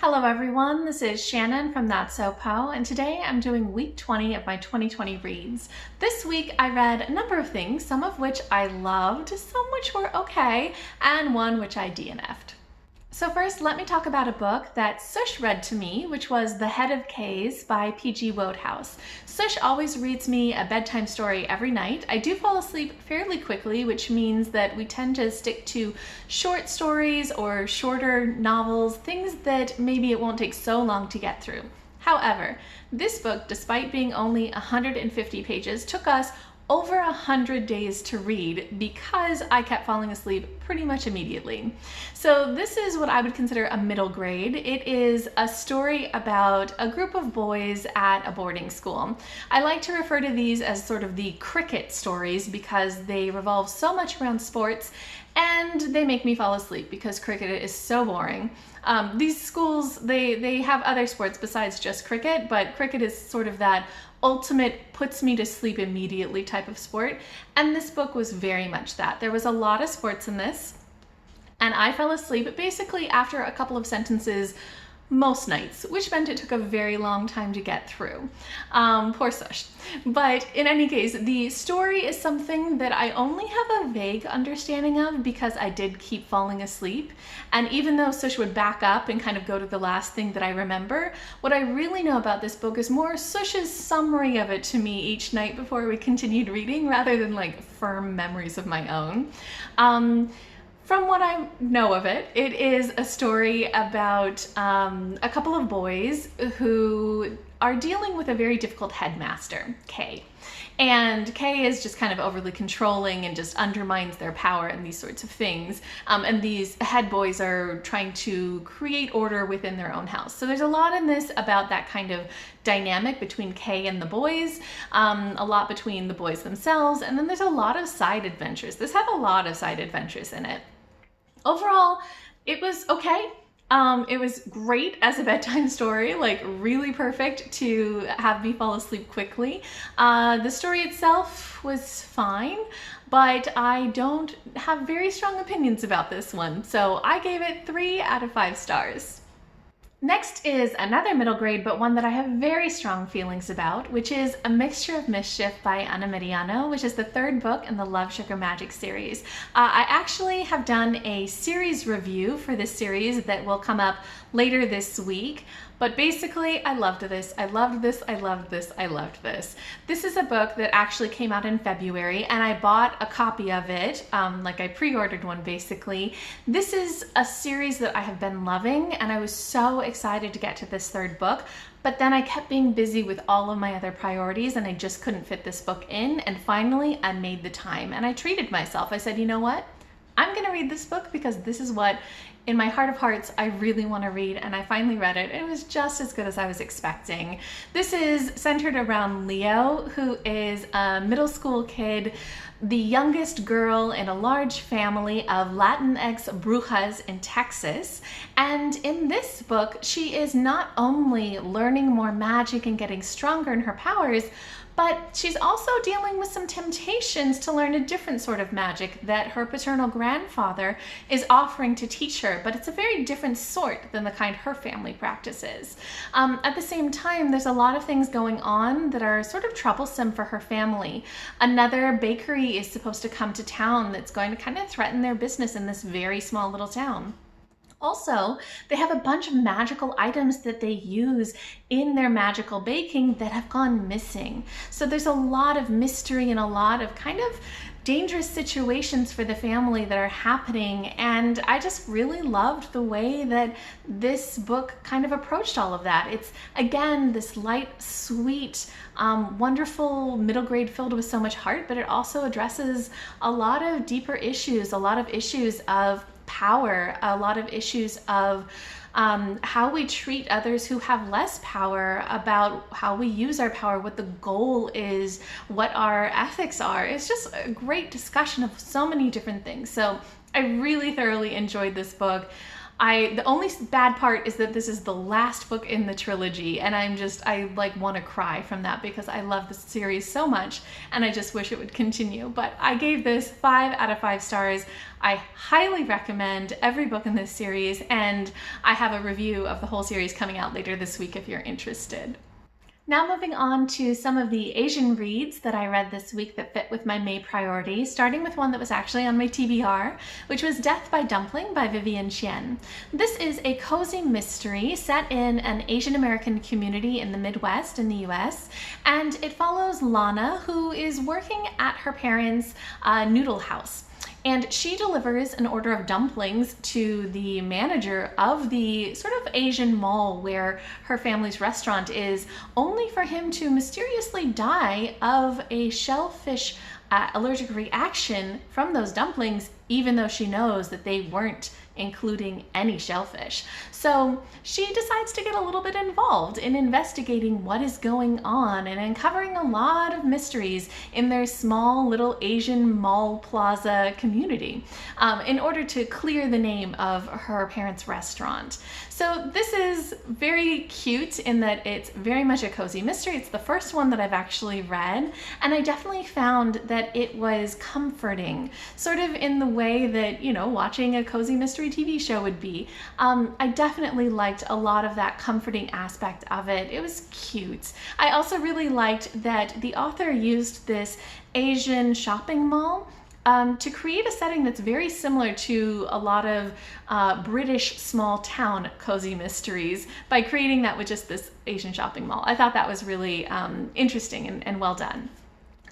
Hello everyone, this is Shannon from That's So Po, and today I'm doing week 20 of my 2020 reads. This week I read a number of things, some of which I loved, some which were okay, and one which I DNF'd. So first, let me talk about a book that Sush read to me, which was The Head of K's by P.G. Wodehouse. Sush always reads me a bedtime story every night. I do fall asleep fairly quickly, which means that we tend to stick to short stories or shorter novels, things that maybe it won't take so long to get through. However, this book, despite being only 150 pages, took us over 100 days to read because I kept falling asleep pretty much immediately. So this is what I would consider a middle grade. It is a story about a group of boys at a boarding school. I like to refer to these as sort of the cricket stories because they revolve so much around sports and they make me fall asleep because cricket is so boring. These schools, they have other sports besides just cricket, but cricket is sort of that ultimate puts me to sleep immediately type of sport, and this book was very much that. There was a lot of sports in this, and I fell asleep basically after a couple of sentences most nights, which meant it took a very long time to get through. Poor Sush. But in any case, the story is something that I only have a vague understanding of because I did keep falling asleep. And even though Sush would back up and kind of go to the last thing that I remember, what I really know about this book is more Sush's summary of it to me each night before we continued reading rather than like firm memories of my own. From what I know of it, it is a story about a couple of boys who are dealing with a very difficult headmaster, Kay. And Kay is just kind of overly controlling and just undermines their power and these sorts of things. And these head boys are trying to create order within their own house. So there's a lot in this about that kind of dynamic between Kay and the boys, a lot between the boys themselves, and then there's a lot of side adventures. This had a lot of side adventures in it. Overall, it was okay. It was great as a bedtime story, like really perfect to have me fall asleep quickly. The story itself was fine, but I don't have very strong opinions about this one, so I gave it 3 out of 5 stars. Next is another middle grade, but one that I have very strong feelings about, which is A Mixture of Mischief by Meriano, which is the 3rd book in the Love, Sugar, Magic series. I actually have done a series review for this series that will come up later this week. But basically, I loved this. I loved this. I loved this. I loved this. This is a book that actually came out in February, and I bought a copy of it. Like I pre-ordered one basically. This is a series that I have been loving, and I was so excited to get to this 3rd book. But then I kept being busy with all of my other priorities, and I just couldn't fit this book in. And finally, I made the time, and I treated myself. I said, you know what? I'm gonna read this book because this is what, in my heart of hearts, I really want to read, and I finally read it, and it was just as good as I was expecting. This is centered around Leo, who is a middle school kid, the youngest girl in a large family of Latinx brujas in Texas. And in this book, she is not only learning more magic and getting stronger in her powers, but she's also dealing with some temptations to learn a different sort of magic that her paternal grandfather is offering to teach her, but it's a very different sort than the kind her family practices. At the same time, there's a lot of things going on that are sort of troublesome for her family. Another bakery is supposed to come to town that's going to kind of threaten their business in this very small little town. Also, they have a bunch of magical items that they use in their magical baking that have gone missing. So there's a lot of mystery and a lot of kind of dangerous situations for the family that are happening, and I just really loved the way that this book kind of approached all of that. It's, again, this light, sweet, wonderful middle grade filled with so much heart, but it also addresses a lot of deeper issues, a lot of issues of power, a lot of issues of how we treat others who have less power, about how we use our power, what the goal is, what our ethics are. It's just a great discussion of so many different things. So I really thoroughly enjoyed this book. The only bad part is that this is the last book in the trilogy, and I like want to cry from that because I love this series so much and I just wish it would continue. But I gave this 5 out of 5 stars. I highly recommend every book in this series, and I have a review of the whole series coming out later this week if you're interested. Now moving on to some of the Asian reads that I read this week that fit with my May priorities, starting with one that was actually on my TBR, which was Death by Dumpling by Vivien Chien. This is a cozy mystery set in an Asian American community in the Midwest in the US, and it follows Lana, who is working at her parents' noodle house. And she delivers an order of dumplings to the manager of the sort of Asian mall where her family's restaurant is, only for him to mysteriously die of a shellfish allergic reaction from those dumplings, even though she knows that they weren't including any shellfish. So she decides to get a little bit involved in investigating what is going on and uncovering a lot of mysteries in their small little Asian mall plaza community in order to clear the name of her parents' restaurant. So this is very cute in that it's very much a cozy mystery. It's the first one that I've actually read, and I definitely found that it was comforting, sort of in the way that, you know, watching a cozy mystery TV show would be. I definitely liked a lot of that comforting aspect of it. It was cute. I also really liked that the author used this Asian shopping mall to create a setting that's very similar to a lot of British small town cozy mysteries by creating that with just this Asian shopping mall. I thought that was really interesting and well done.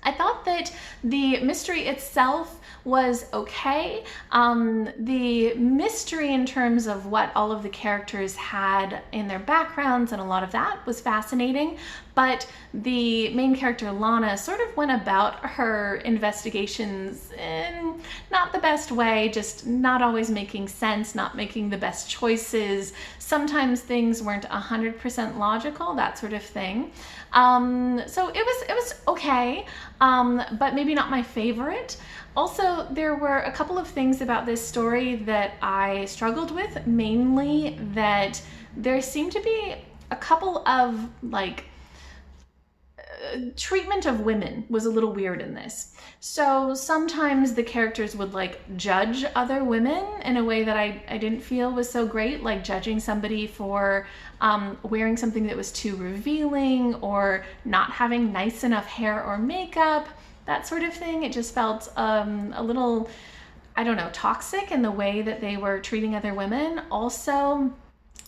I thought that the mystery itself was okay. The mystery in terms of what all of the characters had in their backgrounds and a lot of that was fascinating, but the main character Lana sort of went about her investigations in not the best way, just not always making sense, not making the best choices. Sometimes things weren't 100% logical, that sort of thing. So it was okay, but maybe not my favorite. Also, there were a couple of things about this story that I struggled with, mainly that there seemed to be a couple of like treatment of women was a little weird in this. So sometimes the characters would like judge other women in a way that I didn't feel was so great, like judging somebody for wearing something that was too revealing or not having nice enough hair or makeup, that sort of thing. It just felt a little, I don't know, toxic in the way that they were treating other women. Also,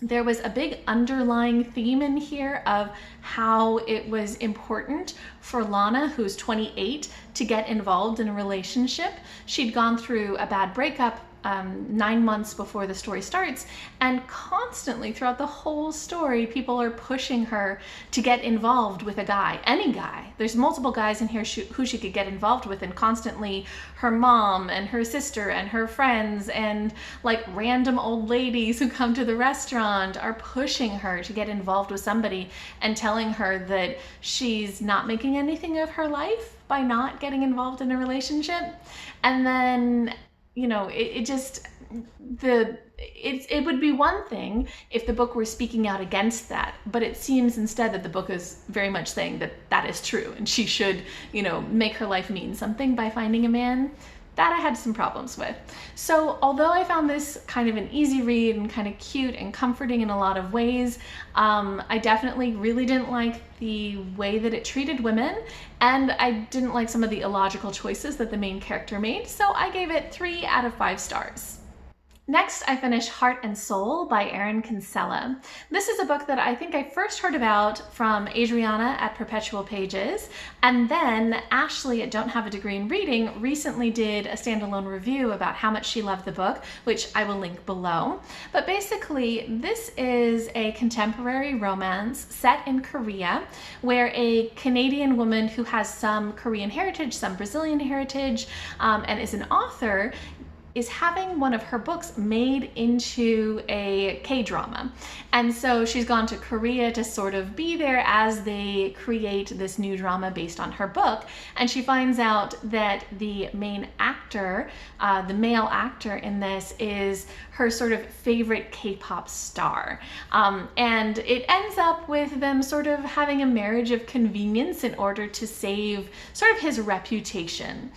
there was a big underlying theme in here of how it was important for Lana, who's 28, to get involved in a relationship. She'd gone through a bad breakup 9 months before the story starts, and constantly throughout the whole story, people are pushing her to get involved with a guy, any guy. There's multiple guys in here who she could get involved with, and constantly her mom and her sister and her friends and like random old ladies who come to the restaurant are pushing her to get involved with somebody and telling her that she's not making anything of her life by not getting involved in a relationship. And then, you know, it would be one thing if the book were speaking out against that, but it seems instead that the book is very much saying that that is true and she should, you know, make her life mean something by finding a man. That I had some problems with. So although I found this kind of an easy read and kind of cute and comforting in a lot of ways, I definitely really didn't like the way that it treated women, and I didn't like some of the illogical choices that the main character made, so I gave it 3 out of 5 stars. Next, I finished Heart and Soul by Erin Kinsella. This is a book that I think I first heard about from Adriana at Perpetual Pages, and then Ashley at Don't Have a Degree in Reading recently did a standalone review about how much she loved the book, which I will link below. But basically, this is a contemporary romance set in Korea, where a Canadian woman who has some Korean heritage, some Brazilian heritage, and is an author, is having one of her books made into a K-drama. And so she's gone to Korea to sort of be there as they create this new drama based on her book. And she finds out that the main actor, the male actor in this, is her sort of favorite K-pop star. And it ends up with them sort of having a marriage of convenience in order to save sort of his reputation.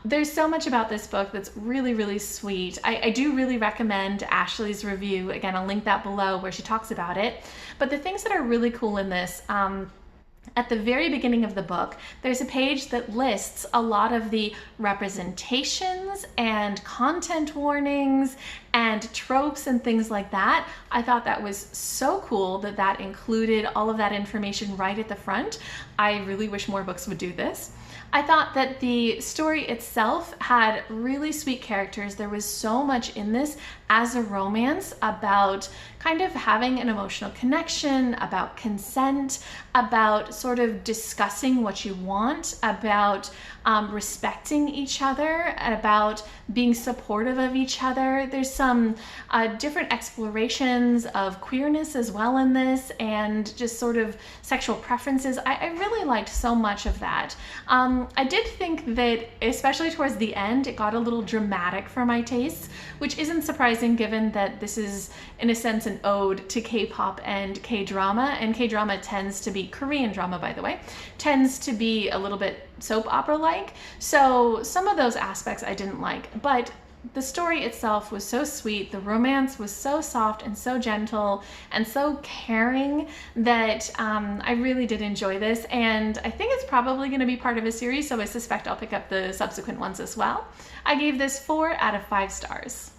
There's so much about this book that's really, really sweet. I do really recommend Ashley's review. Again, I'll link that below where she talks about it. But the things that are really cool in this, at the very beginning of the book, there's a page that lists a lot of the representations and content warnings and tropes and things like that. I thought that was so cool that that included all of that information right at the front. I really wish more books would do this. I thought that the story itself had really sweet characters. There was so much in this as a romance about kind of having an emotional connection, about consent, about sort of discussing what you want, about respecting each other, about being supportive of each other. There's some different explorations of queerness as well in this, and just sort of sexual preferences. I really liked so much of that. I did think that, especially towards the end, it got a little dramatic for my tastes, which isn't surprising given that this is, in a sense, an ode to K-pop and K-drama, and K-drama tends to be, Korean drama by the way, tends to be a little bit soap opera-like. So some of those aspects I didn't like, but the story itself was so sweet. The romance was so soft and so gentle and so caring that I really did enjoy this, and I think it's probably going to be part of a series, so I suspect I'll pick up the subsequent ones as well. I gave this 4 out of 5 stars.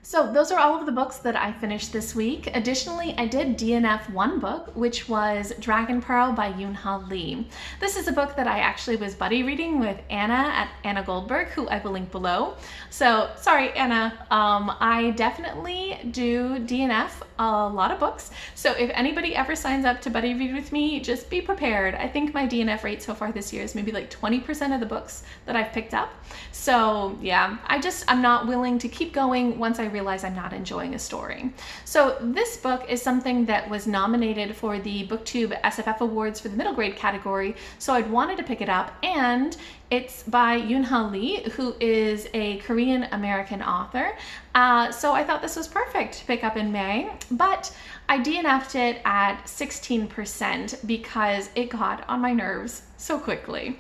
So those are all of the books that I finished this week. Additionally, I did DNF one book, which was Dragon Pearl by Yoon Lee. This is a book that I actually was buddy reading with Anna at Anna Goldberg, who I will link below. So sorry, Anna, I definitely do DNF a lot of books. So if anybody ever signs up to buddy read with me, just be prepared. I think my DNF rate so far this year is maybe like 20% of the books that I've picked up. So yeah, I'm not willing to keep going once I realize I'm not enjoying a story. So this book is something that was nominated for the BooktubeSFF Awards for the middle grade category, so I'd wanted to pick it up, and it's by Yoon Lee, who is a Korean American author. So I thought this was perfect to pick up in May, but I DNF'd it at 16% because it got on my nerves so quickly.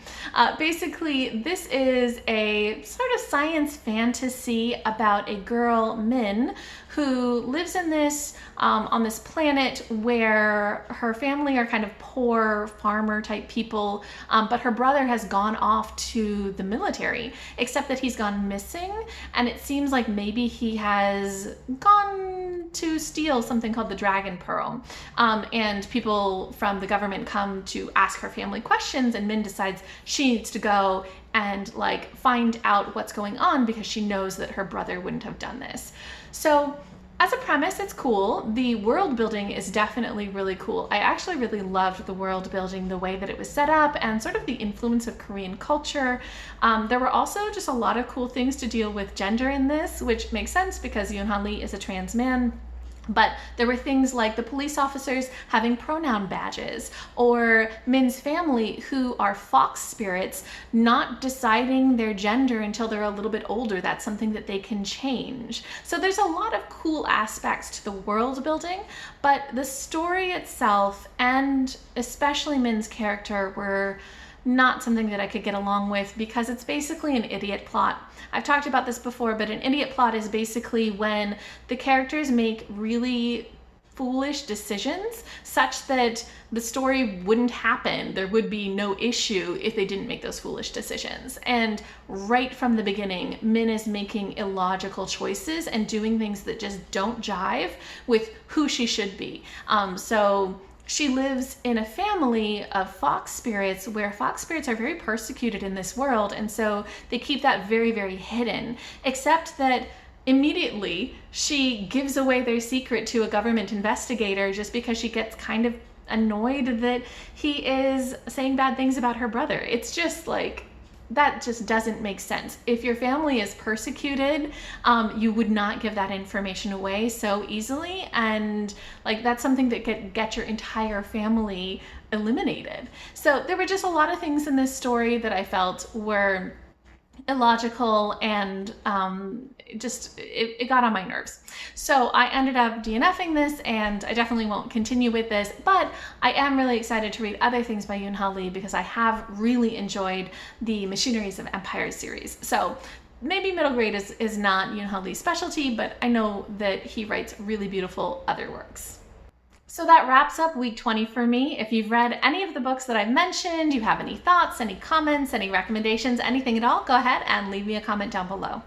Basically, this is a sort of science fantasy about a girl, Min, who lives in this on this planet where her family are kind of poor farmer type people, but her brother has gone off to the military, except that he's gone missing, and it seems like maybe he has gone to steal something called the Dragon Pearl, and people from the government come to ask her family questions, and Min decides she needs to go and like find out what's going on because she knows that her brother wouldn't have done this. So as a premise, it's cool. The world building is definitely really cool. I actually really loved the world building, the way that it was set up, and sort of the influence of Korean culture. There were also just a lot of cool things to deal with gender in this, which makes sense because Yoon Lee is a trans man. But there were things like the police officers having pronoun badges, or Min's family, who are fox spirits, not deciding their gender until they're a little bit older. That's something that they can change. So there's a lot of cool aspects to the world building, but the story itself, and especially Min's character, were not something that I could get along with because it's basically an idiot plot. I've talked about this before, but an idiot plot is basically when the characters make really foolish decisions such that the story wouldn't happen. There would be no issue if they didn't make those foolish decisions. And right from the beginning, Min is making illogical choices and doing things that just don't jive with who she should be. So she lives in a family of fox spirits where fox spirits are very persecuted in this world, and so they keep that very, very hidden, except that immediately she gives away their secret to a government investigator just because she gets kind of annoyed that he is saying bad things about her brother. It's just like, that just doesn't make sense. If your family is persecuted, you would not give that information away so easily, and like that's something that could get your entire family eliminated. So there were just a lot of things in this story that I felt were illogical, and it got on my nerves. So I ended up DNFing this, and I definitely won't continue with this, but I am really excited to read other things by Yoon Lee because I have really enjoyed the Machineries of Empire series. So maybe middle grade is not Yoon Lee's specialty, but I know that he writes really beautiful other works. So that wraps up week 20 for me. If you've read any of the books that I've mentioned, you have any thoughts, any comments, any recommendations, anything at all, go ahead and leave me a comment down below.